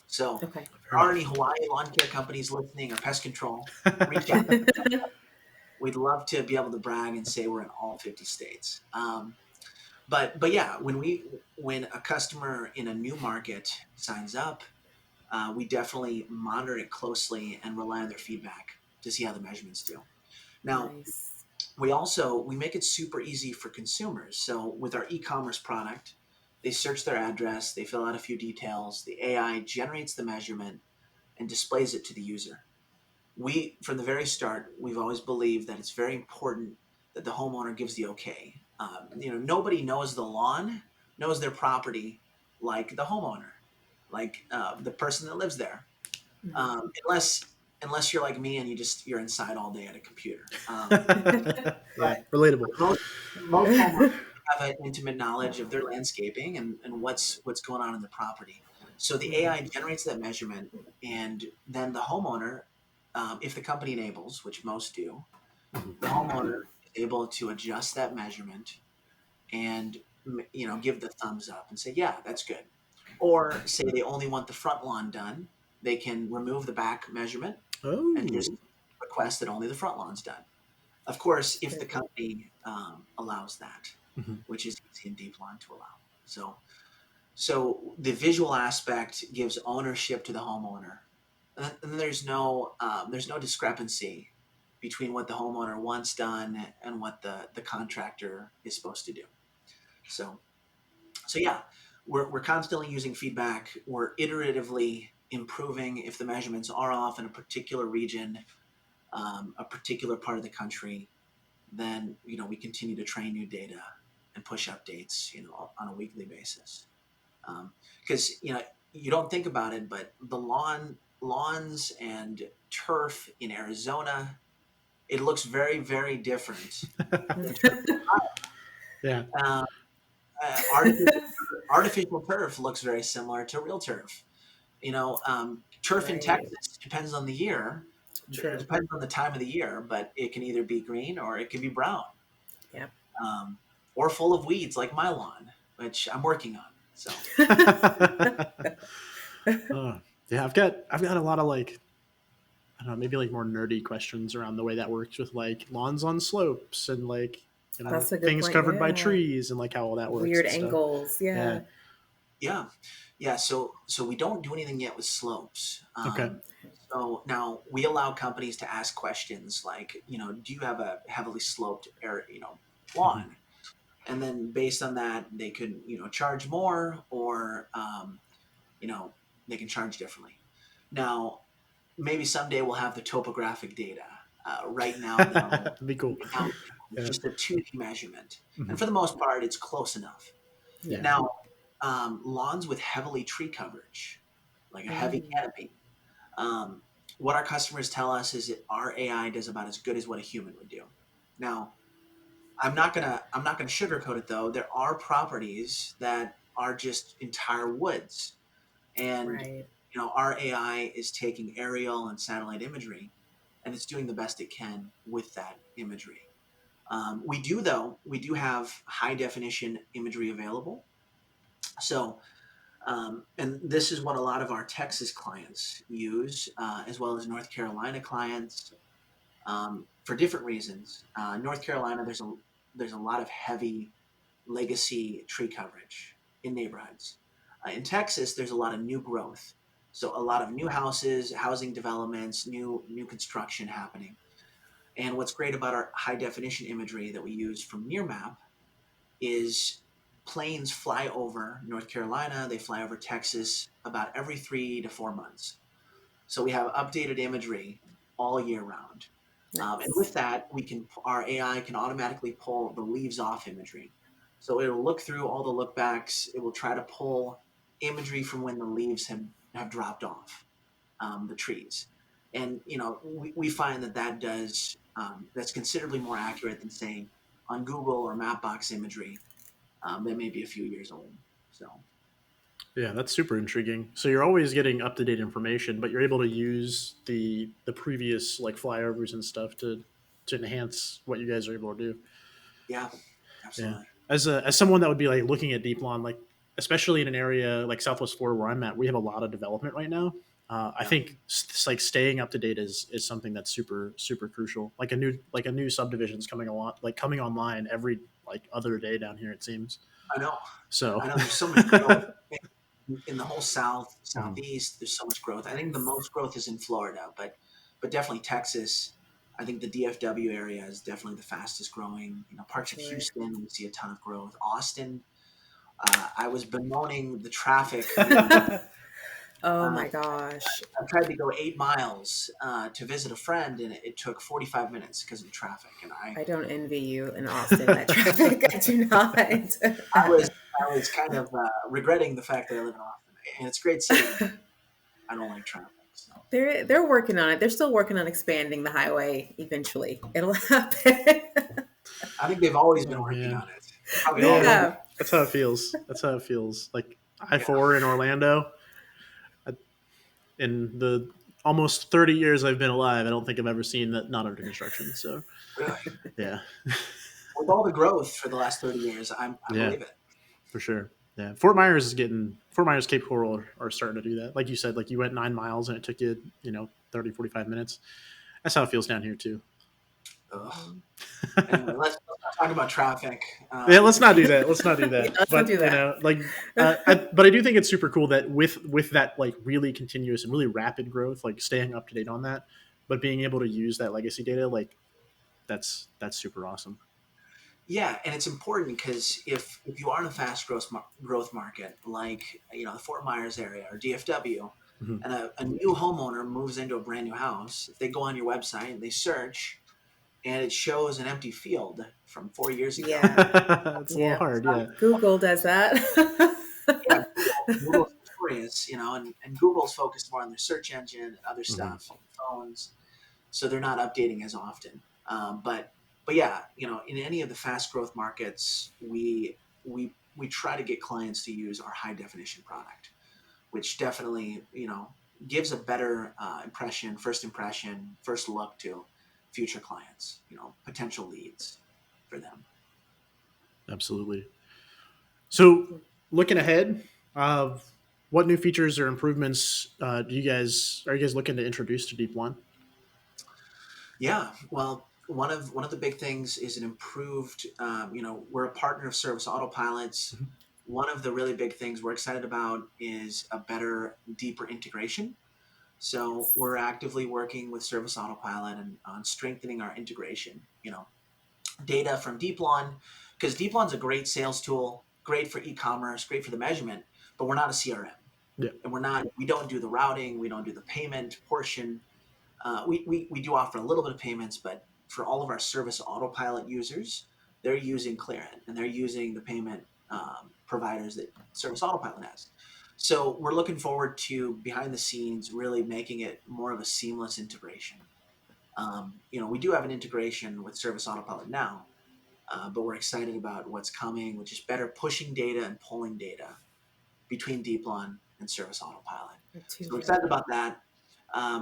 So, if Okay. there are any Hawaii lawn care companies listening or pest control, reach out. We'd love to be able to brag and say we're in all 50 states. But yeah, when a customer in a new market signs up, we definitely monitor it closely and rely on their feedback to see how the measurements do. Now, Nice. we make it super easy for consumers. So with our e-commerce product, they search their address, they fill out a few details, the AI generates the measurement and displays it to the user. From the very start, we've always believed that it's very important that the homeowner gives the okay. Nobody knows the lawn, knows their property like the homeowner, like the person that lives there, Mhm. Unless you're like me and you're inside all day at a computer. Yeah, relatable. Most homeowners have an intimate knowledge of their landscaping and what's going on in the property. So the AI generates that measurement, and then the homeowner, if the company enables, which most do, the homeowner is able to adjust that measurement and give the thumbs up and say, yeah, that's good. Or say they only want the front lawn done, they can remove the back measurement and just Oh, request that only the front lawn's done. Of course, if the Very cool. company allows that, mhm. which is easy and deep line to allow. So the visual aspect gives ownership to the homeowner, and there's no discrepancy between what the homeowner wants done and what the contractor is supposed to do. So yeah, we're constantly using feedback. We're iteratively improving if the measurements are off in a particular region, a particular part of the country. Then we continue to train new data and push updates on a weekly basis. Because you don't think about it, but the lawns and turf in Arizona, it looks very, very different than turf. Yeah. Uh, artificial turf looks very similar to real turf. Turf in Right. Texas depends on the year. It True. depends on the time of the year, but it can either be green or it can be brown, Yep. um, or full of weeds like my lawn, which I'm working on. So Oh, yeah, I've got a lot of like I don't know, maybe like more nerdy questions around the way that works with like lawns on slopes and like That's a good things point. covered by Yeah. trees and like how all that works Weird and stuff. angles. Yeah. Yeah. yeah, Yeah, so we don't do anything yet with slopes. Okay. So now we allow companies to ask questions like, do you have a heavily sloped area, Mhm. lawn? And then based on that, they could, charge more, or you know, they can charge differently. Now, maybe someday we'll have the topographic data. Right now, though, That'd be cool. it's Yeah. just a 2D measurement, and Mhm. for the most part, it's close enough. Yeah. Now, lawns with heavily tree coverage, like a heavy Mm, canopy. Um, what our customers tell us is that our AI does about as good as what a human would do. Now, I'm not gonna sugarcoat it though. There are properties that are just entire woods, and right. our AI is taking aerial and satellite imagery, and it's doing the best it can with that imagery. We do have high definition imagery available. So, and this is what a lot of our Texas clients use, as well as North Carolina clients, for different reasons. North Carolina, there's a lot of heavy legacy tree coverage in neighborhoods. In Texas, there's a lot of new growth, so a lot of new houses, housing developments, new construction happening. And what's great about our high definition imagery that we use from Nearmap is planes fly over North Carolina, they fly over Texas about every 3 to 4 months. So we have updated imagery all year round. And Nice. with that, our AI can automatically pull the leaves off imagery. So it'll look through all the lookbacks. It will try to pull imagery from when the leaves have dropped off, the trees. And we find that's considerably more accurate than saying on Google or Mapbox imagery, that may be a few years old. So Yeah, that's super intriguing. So you're always getting up to date information, but you're able to use the previous like flyovers and stuff to enhance what you guys are able to do. yeah, Yeah. absolutely. As someone that would be like looking at deep lawn, like especially in an area like Southwest Florida where I'm at, we have a lot of development right now. I Yeah, think like staying up to date is something that's super crucial. Like a new subdivision's coming along, like coming online every like other day down here. It seems I know. so. I know. There's so much growth in the whole South, Mhm. Southeast. There's so much growth. I think the most growth is in Florida, but definitely Texas. I think the DFW area is definitely the fastest growing. For Parts of sure. Houston, we see a ton of growth. Austin, I was bemoaning the traffic. Oh Uh, my gosh. I tried to go 8 miles to visit a friend, and it took 45 minutes because of the traffic. And I don't envy you in Austin, that traffic. I do not. I was kind of regretting the fact that I live in Austin, and it's a great city, but I don't like traffic. So They're working on it. They're still working on expanding the highway eventually. It'll happen. I think they've always been Oh working man. on it. They probably They Yeah, always. have. that's how it feels. That's how it feels. Like I Yeah, four in Orlando. In the almost 30 years I've been alive, I don't think I've ever seen that not under construction. So really. yeah, With all the growth for the last 30 years, I yeah, believe it. for sure. Yeah, Fort Myers, Cape Coral are starting to do that. Like you said, like you went 9 miles and it took you 30-45 minutes. That's how it feels down here too. Ugh. Mhm. Anyway, let's not talk about traffic. Yeah, let's not do that. Let's not do Yeah, that. let's not But do that. but I do think it's super cool that with that like really continuous and really rapid growth, like staying up to date on that, but being able to use that legacy data, like that's super awesome. Yeah, and it's important because if you are in a fast growth market like the Fort Myers area or DFW, Mhm. and a new homeowner moves into a brand new house, if they go on your website and they search, and it shows an empty field from 4 years ago. Yeah. It's a little Yeah. It's hard, not, yeah. Google does that. yeah, Google's notorious, and Google's focused more on their search engine and other Hmm. stuff, phones, so they're not updating as often. But yeah, in any of the fast growth markets, we try to get clients to use our high definition product, which definitely gives a better first impression, first look to future clients, potential leads for them. Absolutely. So, looking ahead, uh, what new features or improvements are you guys looking to introduce to Deep One? Yeah, well, one of the big things is an improved. We're a partner of Service Autopilots. one of the really big things we're excited about is a better, deeper integration. So we're actively working with Service Autopilot and on strengthening our integration. Data from DeepLawn, because DeepLawn's a great sales tool, great for e-commerce, great for the measurement, but we're not a CRM, Yeah. and we don't do the routing, we don't do the payment portion. We do offer a little bit of payments, but for all of our Service Autopilot users, they're using Clearant and they're using the payment providers that Service Autopilot has. So we're looking forward to behind the scenes really making it more of a seamless integration. We do have an integration with Service Autopilot now, but we're excited about what's coming, which is better pushing data and pulling data between DeepLawn and Service Autopilot. So we're excited about that.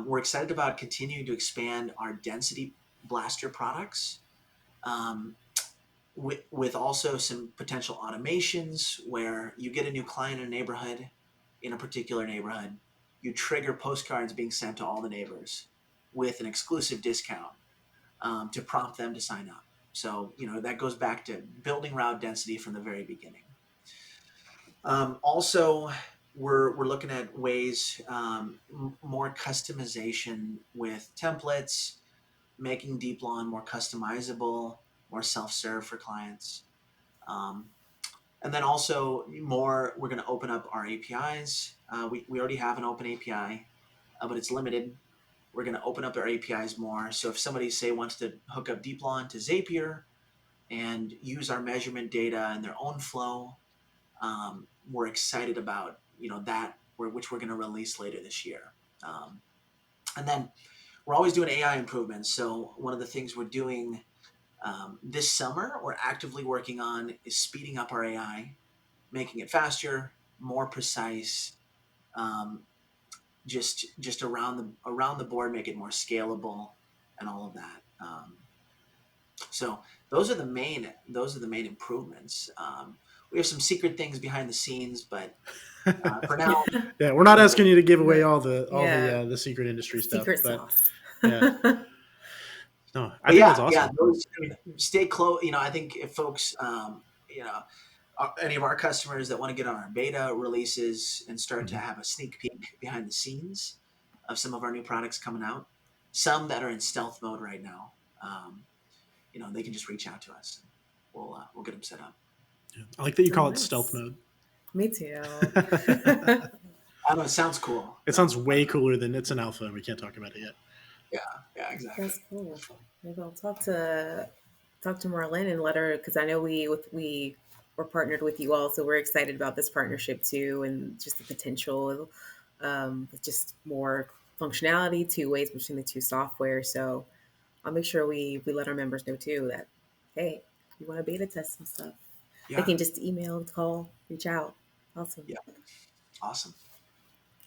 We're excited about continuing to expand our density blaster products, with also some potential automations where you get a new client in a neighborhood, in a particular neighborhood, you trigger postcards being sent to all the neighbors with an exclusive discount, to prompt them to sign up. So, that goes back to building route density from the very beginning. Also, we're looking at ways, more customization with templates, making DeepLawn more customizable, more self-serve for clients. Um, and then also we're going to open up our APIs. We already have an open API, but it's limited. We're going to open up our APIs more. So if somebody, say, wants to hook up DeepLawn to Zapier and use our measurement data in their own flow, we're excited about that, which we're going to release later this year. And then we're always doing AI improvements. So one of the things we're doing this summer, we're actively working on, is speeding up our AI, making it faster, more precise, just around the board, make it more scalable, and all of that. So those are the main improvements. We have some secret things behind the scenes, but for now, Yeah, we're not asking you to give away all Yeah. the secret industry Secret stuff, sauce. yeah, no, I but think yeah, that's awesome. stay close. I think if folks, any of our customers that want to get on our beta releases and start to have a sneak peek behind the scenes of some of our new products coming out, some that are in stealth mode right now, they can just reach out to us. We'll get them set up. I like that you call it Nice. stealth mode. Me too. I don't know. It sounds cool. It sounds way cooler than it's an alpha and we can't talk about it yet. Yeah, exactly. That's cool. Maybe I'll talk to Marlene and let her, because I know we were partnered with you all, so we're excited about this partnership too, and just the potential, with just more functionality, two ways between the two software. So I'll make sure we let our members know too that, hey, you want to beta test some stuff, they Yeah, can just email, call, reach out. Awesome. yeah, awesome.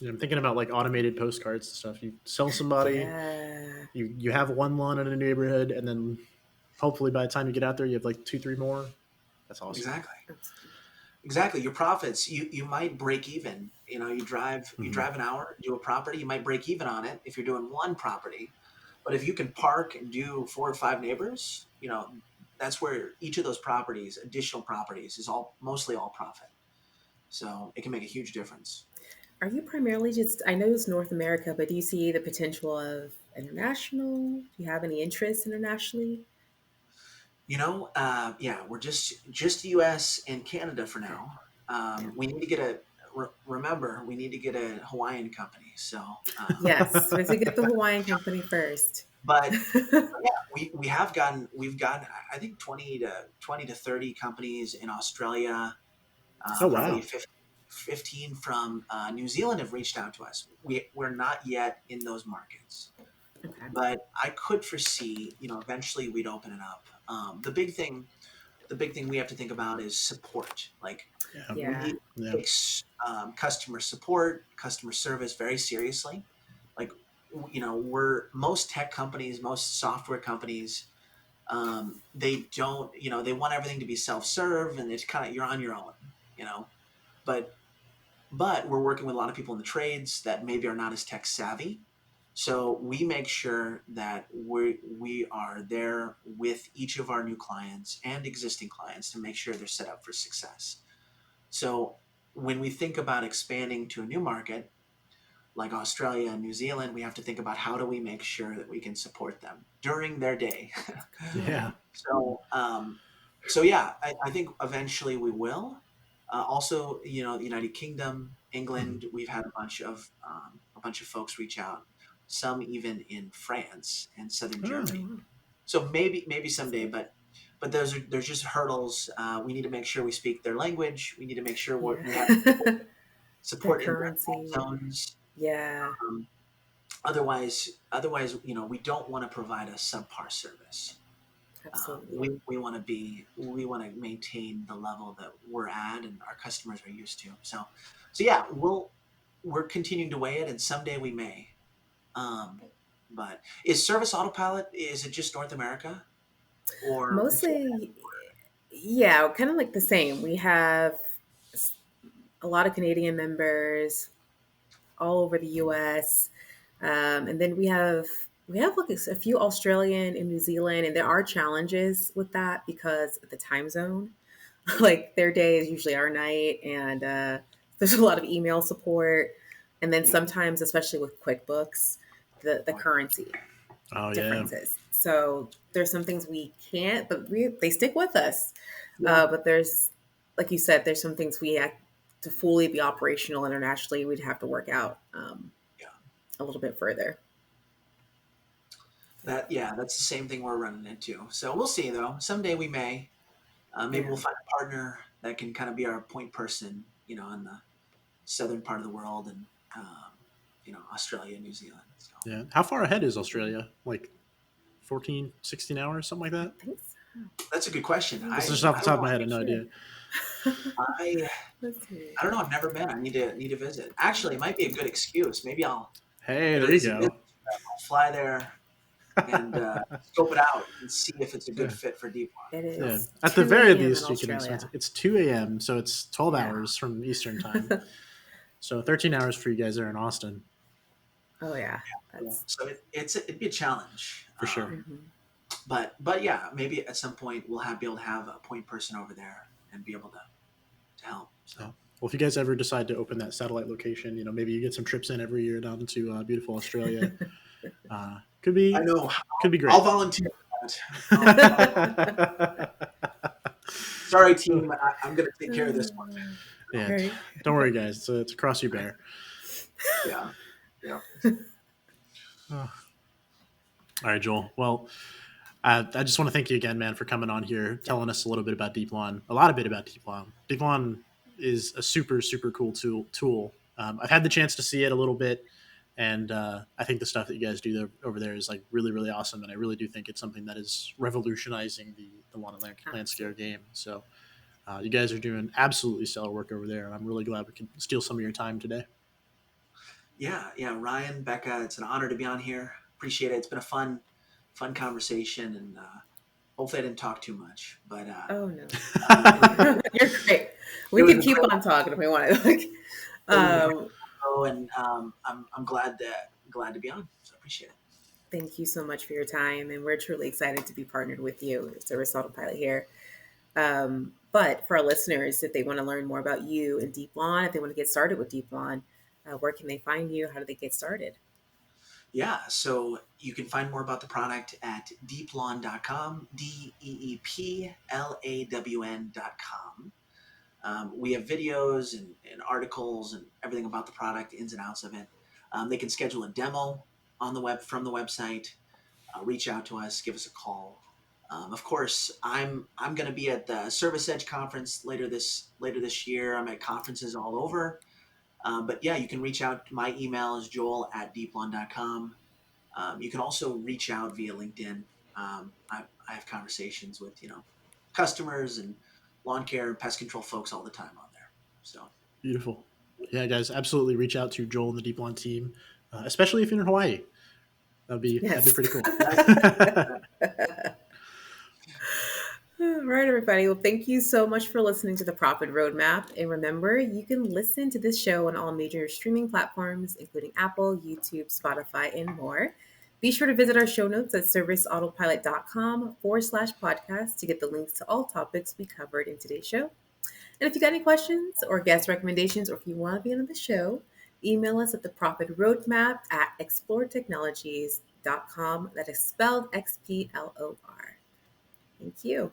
I'm thinking about like automated postcards and stuff. You sell somebody, Yeah. you have one lawn in a neighborhood, and then hopefully by the time you get out there, you have like 2-3 more. That's awesome. Exactly. Your profits, you might break even. You drive an hour, do a property, you might break even on it if you're doing one property. But if you can park and do 4 or 5 neighbors, that's where each of those properties, additional properties, is mostly all profit. So it can make a huge difference. Are you primarily just, I know it's North America, but do you see the potential of international? Do you have any interest internationally? Yeah, we're just U.S. and Canada for Okay. now. We need to get remember, we need to get a Hawaiian company. So, Yes, we have to get the Hawaiian company first. but yeah, we've gotten, I think 20 to 30 companies in Australia, Oh probably wow. 15 from New Zealand have reached out to us. We're not yet in those markets, Okay. but I could foresee, eventually we'd open it up. The big thing we have to think about is support. Like, Yeah. we take customer support, customer service very seriously. Like, we're most tech companies, most software companies, they don't, they want everything to be self-serve, and it's kind of, you're on your own, you know. But we're working with a lot of people in the trades that maybe are not as tech savvy. So we make sure that we are there with each of our new clients and existing clients to make sure they're set up for success. So when we think about expanding to a new market like Australia and New Zealand, we have to think about how do we make sure that we can support them during their day. Yeah. So, so yeah, I think eventually we will. Also, the United Kingdom, Mhm. England, we've had a bunch of folks reach out. Some even in France and southern Oh, Germany. So maybe someday, but there's just hurdles. We need to make sure we speak their language. We need to make sure we have Yeah. Their support in their time currency. zones. Yeah, Um, otherwise, we don't want to provide a subpar service. absolutely. We want to maintain the level that we're at and our customers are used to. So yeah, we're continuing to weigh it, and someday we may. Um, but is Service Autopilot, is it just North America or Mostly, yeah, kind of like the same. We have s- a lot of Canadian members all over the U.S., and then we have like a few Australian and New Zealand, and there are challenges with that because of the time zone. Like their day is usually our night, and there's a lot of email support, and then yeah? sometimes, especially with QuickBooks, the currency oh yeah. differences. So there's some things we can't, but they stick with us. Yeah. But there's, like you said, there's some things we have to fully be operational internationally. We'd have to work out Yeah. a little bit further. That's the same thing we're running into. So we'll see though. Someday we may. Maybe Yeah. we'll find a partner that can kind of be our point person, in the southern part of the world and Australia, New Zealand. So Yeah. How far ahead is Australia? Like 14, 16 hours, something like I that? think so. that's a good question. This is I just off I the don't top of know. my head. I Make have no sure. idea. I Let's see. I don't know. I've never been. I need to visit. Actually, it might be a good excuse. Maybe Hey, there if you it's a business go. trip, I'll fly there and scope it out and see if it's a good Yeah. fit for Deep Line. It So Yeah. is At the 2 very a.m. in least, you can expense it. Australia. It's 2 a.m., so it's 12 Yeah. hours from Eastern time. So 13 hours for you guys there in Austin, Oh, yeah. cool. That's. So it'd be a challenge. for sure. Mhm. But yeah, maybe at some point we'll be able to have a point person over there and be able to help. So Yeah. Well, if you guys ever decide to open that satellite location, maybe you get some trips in every year down to beautiful Australia. Could I be know could be I'll great. volunteer for that. Sorry, team. I'm going to take care of this one. Yeah, Right. don't worry, guys. It's a cross you bear. Yeah. Yeah. Oh. All right, Joel. Well, I just want to thank you again, man, for coming on here, telling us a little bit about DeepLawn, a lot of bit about DeepLawn. DeepLawn is a super, super cool tool. I've had the chance to see it a little bit, and I think the stuff that you guys do over there is like really, really awesome. And I really do think it's something that is revolutionizing the lawn and landscape Absolutely. game. So you guys are doing absolutely stellar work over there, and I'm really glad we can steal some of your time today. Yeah. Yeah. Ryan, Bekah, it's an honor to be on here. Appreciate it. It's been a fun conversation, and hopefully I didn't talk too much, but Oh, no. it, You're great. it We was could a keep great on talking if we wanted. Like, it was a great um, show, and I'm glad to be on. So I appreciate it. thank you so much for your time. And we're truly excited to be partnered with you, Service Autopilot here. But for our listeners, if they want to learn more about you and Deep Lawn, if they want to get started with Deep Lawn, where can they find you? How do they get started? Yeah, so you can find more about the product at deeplawn.com, DEEPLAWN.com. We have videos and articles and everything about the product, ins and outs of it. They can schedule a demo on the from the website. Reach out to us, give us a call. Of course, I'm going to be at the Service Edge conference later this year. I'm at conferences all over. But yeah, you can reach out. My email is joel@deeplawn.com. You can also reach out via LinkedIn. I have conversations with customers and lawn care and pest control folks all the time on there. So Beautiful. Yeah, guys, absolutely reach out to Joel and the Deep Lawn team, especially if you're in Hawaii. That'd be Yes. pretty cool. right. All right, everybody. Well, thank you so much for listening to the Profit Roadmap. And remember, you can listen to this show on all major streaming platforms, including Apple, YouTube, Spotify, and more. Be sure to visit our show notes at serviceautopilot.com/podcast to get the links to all topics we covered in today's show. And if you got any questions or guest recommendations, or if you want to be on the show, email us at the profit roadmap at exploretechnologies.com. That is spelled XPLOR. Thank you.